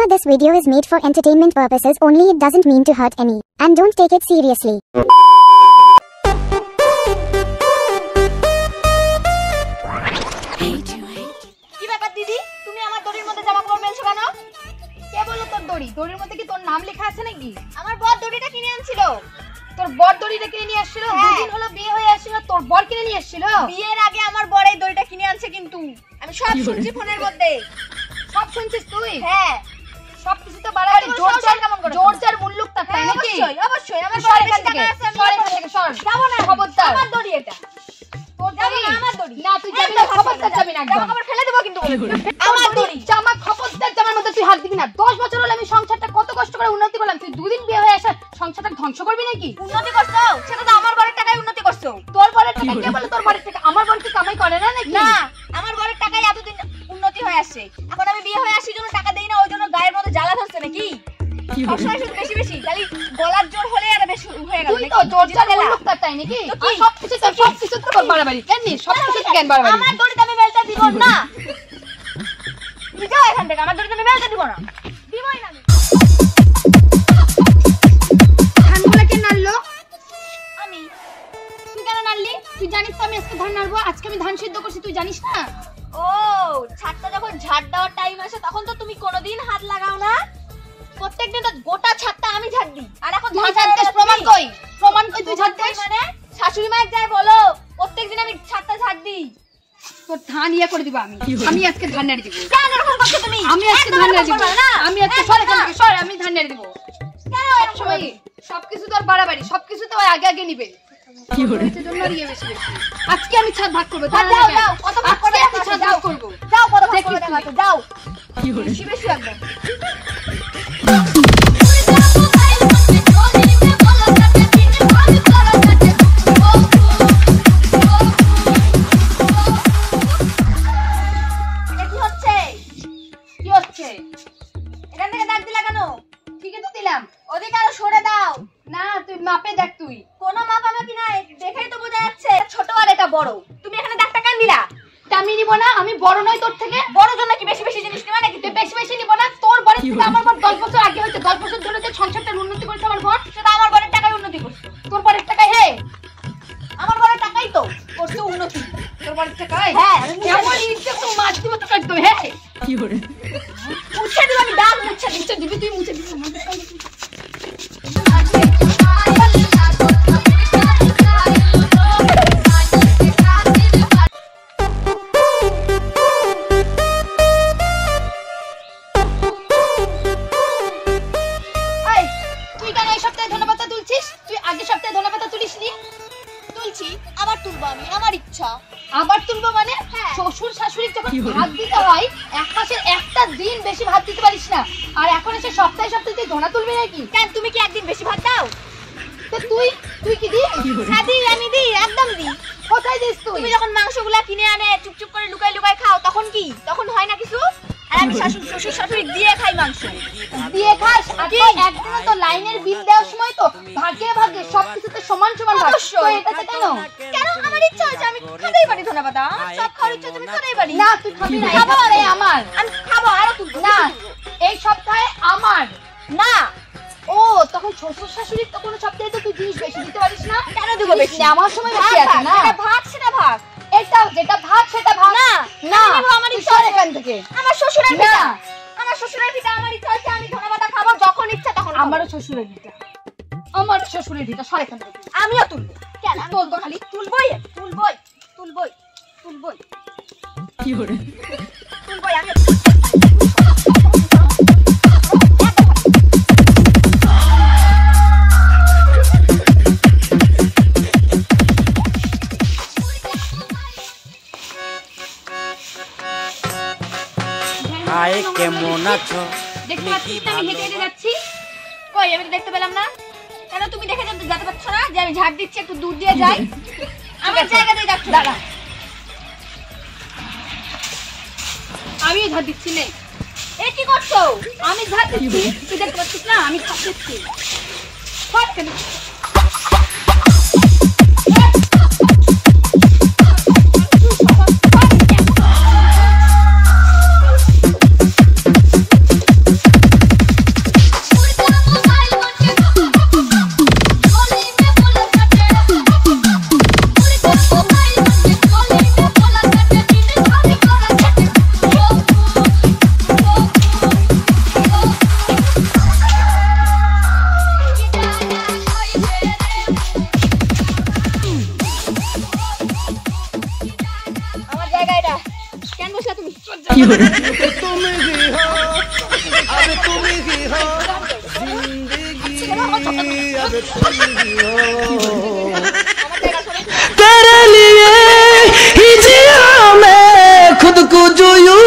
Disclaimer: this video is made for entertainment purposes only. It doesn't mean to hurt any. And don't take it seriously. কি ব্যাপার দিদি, তুমি আমার দড়ির মধ্যে জামা কাপড় মেলছো কেন? কে বললো তোর দড়ি? দড়ির মধ্যে কি তোর নাম লেখা আছে নাকি? আমার বর দড়িটা কিনে আনছিল। তোর বর দড়িটা কিনে নিয়ে আসছিল? দুদিন হলো বিয়ে হয়ে আসছিল, তোর বর কিনে নিয়ে আসছিল? বিয়ের আগে আমার বর এই দড়িটা কিনে আনছে, কিন্তু আমি সব শুনছি ফোনের মধ্যে। সব শুনছিস তুই? হ্যাঁ, সবকিছু তো বাড়াবাড়ি। জোরজার মুল্লুক তার, তাই নাকি? অবশ্যই অবশ্যই। আমার বরের কাছে টাকা আছে, আমি সর এখান থেকে, সর। যাবো না, খবরদার। আমার দড়ি এটা। তোর যাবো দড়ি? না, আমার দড়ি। না, তুই যাবি না, খবরদার যাবি না একদম। জামা কাপড় ফেলে দেবো কিন্তু বলে দিলাম। আমার দড়ি, জামা, খবরদার জামার মধ্যে তুই হাত দিবি না। 10 বছর হলো আমি সংসারটা কত কষ্ট করে উন্নতি করলাম, তুই দুদিন বিয়ে হয়ে আসা সংসারটা ধ্বংস করবি নাকি? উন্নতি করছো? সেটা তো আমার বরের টাকায় উন্নতি করছো। তোর বরের টাকা কে বলে? তোর বরের টাকা? আমার বর কি কামাই করে না নাকি? না, আমার বরের টাকায় এতদিন উন্নতি হয়ে আসছে। এখন আমি বিয়ে হয়ে আসি জন্য টাকা দেই না, ওই জন্য গায়ের মধ্যে জ্বালা ধরছে নাকি? সবসময় শুধু বেশি বেশি, খালি গলার জোর হলে আর বেশি হয়ে গেল। তুই তো জোরজার মুল্লুক তার, তাই নাকি? আর সবকিছু তোর বাড়াবাড়ি। কেন নি? সবকিছু কেন বাড়াবাড়ি? আমার দড়িতে আমি বেলটা দিব না। তুই যাও এখান থেকে, আমার দড়িতে আমি বেলটা দিব না। দিবই না আমি। ধানগুলা কে নাড়লো? আমি। তুই কেন নাড়লি? তুই জানিস তো আমি আজকে ধান নাড়বো। আজকে আমি ধান সিদ্ধ করছি, তুই জানিস না? ও, ছাদটা যখন ঝাড় দেওয়ার টাইম আসে তখন তো তুমি কোনোদিন হাত লাগাও না। প্রত্যেকদিন তো গোটা ছাদটা আমি ঝাড় দিই। আর এখন তুই ঝাড় দিস, প্রমাণ কই? প্রমাণ কই তুই ঝাড় দিস? মানে শাশুড়ি মায়ের যায় বলো, প্রত্যেকদিন আমি ছাদটা ঝাড় দিই। তোর ধান ইয়া করে দিব আমি। আমি আজকে ধান নাড়ি দিব। কেন এরকম করছো তুমি? আমি আজকে ধান নাড়ি দিব। আমি আজকে সর এখান থেকে, সর। আমি ধান নাড়ি দিব। কেন এরকম সবাই সবকিছু তোর বাড়াবাড়ি, সবকিছু তো আগে আগে নিবে। কি হলো? সেজন্য আর ইয়ে বেশি বেশি। আজকে আমি ছাদ ভাগ করব। যাও যাও, কত ভাগ করে আমি ছাদ ভাগ করব। যাও, কত ভাগ করে দেখাতো, যাও। কি হলো? বেশি বেশি একদম। এখান থেকে ডাক দিলা কেন? ঠিকই তো দিলাম। ওদিকে আরো সরে দাও। না, তুই মাপে দেখ। তুই কোনো মাপামাপি নাই, দেখেই তো বোঝা যাচ্ছে ছোট আর এটা বড়। তুমি এখানে ডাকটা কেন দিলা? আমি নিব না। আমি বড় নই তোর থেকে। বড় জন্য কি বেশি বেশি জিনিস নিবা নাকি? তুই বেশি বেশি নিব না। তোর বরের থেকে আমার বর 10 বছর আগে হইছে। 10 বছর ধরে যে সংসারটা উন্নতি করেছে আমার বর, সেটা আমার বরের টাকায় উন্নতি করছে। তোর বরের টাকায়? হে, আমার বরের টাকাই তো করছে উন্নতি। তোর বরের টাকায়? হ্যাঁ, কেমন ইজ্জত তো মার দিব তো একদম। হে, কি করে মুছে দিবা? আমি ডাক মুছে দিই। মুছে দিবি? তুই মুছে দিবি? তুই কেন এই সপ্তাহে ধন্যবাদ তুলছিস? তুই আগের সপ্তাহে ধন্যবাদ তুলিসনি? তুলছি, আবার তুলবো আমি, আমার ইচ্ছা। আবার তুলবো মানে? হ্যাঁ। শ্বশুর শাশুড়ির যখন ভাত দিতে হয়, এক মাসের একটা দিন বেশি ভাত দিতে পারিস না, আর এখন এসে সপ্তাহে সপ্তাহে তুই ধনা তুলবি নাকি? কেন, তুমি কি একদিন বেশি ভাত দাও? তো তুই কি দিস? হ্যাঁ দিই, আমি দিই, একদম দিই। কোথায় দিস তুই? তুমি যখন মাংসগুলা কিনে আনে চুপচুপ করে লুকাই লুকাই খাও, তখন কি? তখন হয় না কিছু? আর আমি শ্বশুর শাশুড়ি দিয়ে খাই মাংস। দিয়ে খাস? আর তুই একদিন তো লাইনের বিল দেওয়ার সময় তো ভাগে ভাগে সবকিছুতে সমান সমান ভাগ। তো এটাতে কেন? কেন? আমার ইচ্ছা হয়েছে, আমি খাতেই পারি ধন্যবাদ। আমার সব খাওয়ার ইচ্ছা, তুমি খাতেই পারি। না, তুই খাবি না। খাবো আরে আমার, আমি খাবো, আরো তুলবো। না, এই সপ্তাহে আমার না। ও, তখন শ্বশুর শাশুড়ির তো কোনো সপ্তাহে তো তুই জিনিস বেশি দিতে পারিস না। কেন দিব বেশি? আমার সময় বেশি আছে না। এটা ভাগ, সেটা ভাগ। এটা যেটা ভাগ সেটা ভাগ। না না, আমি নিবো, আমার ইচ্ছা সর আছে। এখান থেকে। আমার শ্বশুরের না। পিঠা, আমার শ্বশুরের পিঠা, আমার ইচ্ছা হচ্ছে আমি ধন্যবাদ খাবো যখন ইচ্ছা তখন খাবো। আমারও শ্বশুরের ভিটা, আমার শ্বশুরের ভিটা। সর এখান থেকে। আমিও তুলবো। কেন? আমি তুলবো খালি? তুলবই তুলবই তুলবই তুলবই কি করে? তুলবই আমি। আয় কেমন আছো? দেখতে পাচ্ছিস না আমি হেঁটে হেঁটে যাচ্ছি? কই, আমি তো দেখতে পেলাম না। কেন তুমি দেখে যেতে পারছো না যে আমি ঝাড় দিচ্ছি, একটু দূর দিয়ে যাই? আমার জায়গাতেই যাচ্ছ। দাঁড়া, আমিও ঝাড় দিচ্ছি। নেই, এ কি করছো? আমি ঝাড় দিচ্ছি, তুই দেখতে পাচ্ছিস না আমি ঝাড় দিচ্ছি। সর এখান থেকে। तेरे लिए ही जिया मैं खुद को जो यूं